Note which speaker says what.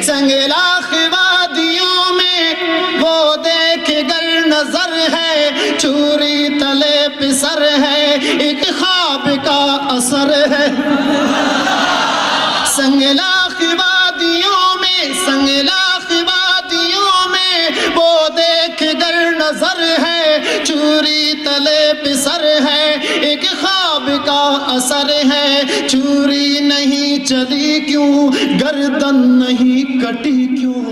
Speaker 1: संगलाख वादियों में वो देख गर नजर है, चूरी तले पे सर है, एक ख्वाब का असर है। संगलाख वादियों में, संगलाख वादियों में वो देख गर नजर है, चूरी तले पे सर है, एक ख्वाब का असर है। चूरी नहीं चली क्यों, गर्दन नहीं कटी क्यों,